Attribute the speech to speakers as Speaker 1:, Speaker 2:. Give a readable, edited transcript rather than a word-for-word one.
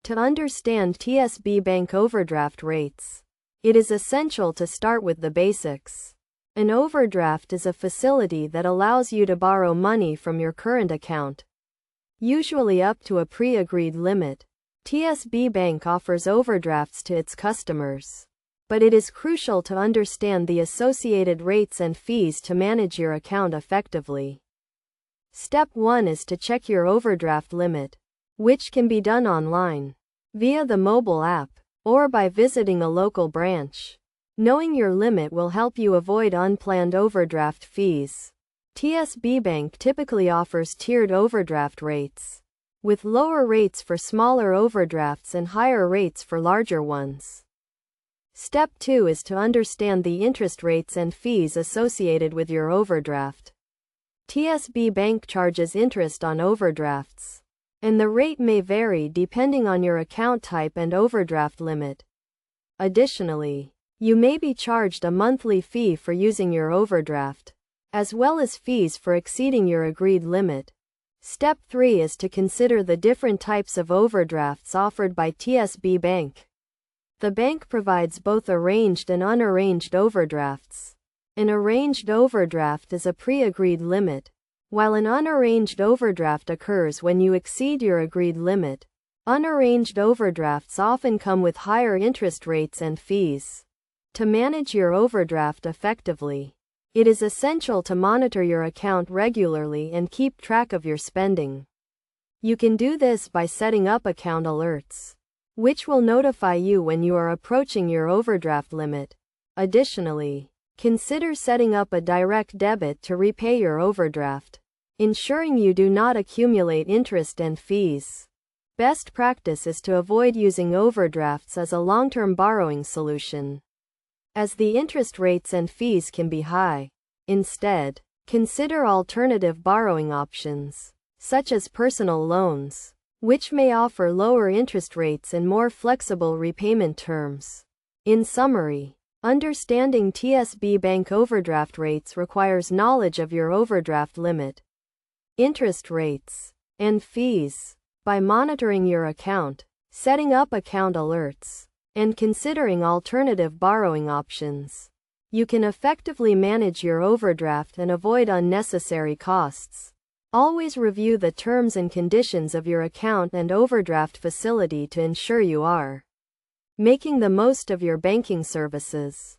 Speaker 1: To understand TSB Bank overdraft rates, it is essential to start with the basics. An overdraft is a facility that allows you to borrow money from your current account, usually up to a pre-agreed limit. TSB Bank offers overdrafts to its customers, but it is crucial to understand the associated rates and fees to manage your account effectively. Step 1 is to check your overdraft limit, which can be done online, via the mobile app, or by visiting a local branch. Knowing your limit will help you avoid unplanned overdraft fees. TSB Bank typically offers tiered overdraft rates, with lower rates for smaller overdrafts and higher rates for larger ones. Step 2 is to understand the interest rates and fees associated with your overdraft. TSB Bank charges interest on overdrafts, and the rate may vary depending on your account type and overdraft limit. Additionally, you may be charged a monthly fee for using your overdraft, as well as fees for exceeding your agreed limit. Step 3 is to consider the different types of overdrafts offered by TSB Bank. The bank provides both arranged and unarranged overdrafts. An arranged overdraft is a pre-agreed limit, while an unarranged overdraft occurs when you exceed your agreed limit. Unarranged overdrafts often come with higher interest rates and fees. To manage your overdraft effectively, it is essential to monitor your account regularly and keep track of your spending. You can do this by setting up account alerts, which will notify you when you are approaching your overdraft limit. Additionally, consider setting up a direct debit to repay your overdraft, ensuring you do not accumulate interest and fees. Best practice is to avoid using overdrafts as a long-term borrowing solution, as the interest rates and fees can be high. Instead, consider alternative borrowing options, such as personal loans, which may offer lower interest rates and more flexible repayment terms. In summary, understanding TSB Bank overdraft rates requires knowledge of your overdraft limit, interest rates, and fees. By monitoring your account, setting up account alerts, and considering alternative borrowing options, you can effectively manage your overdraft and avoid unnecessary costs. Always review the terms and conditions of your account and overdraft facility to ensure you are making the most of your banking services.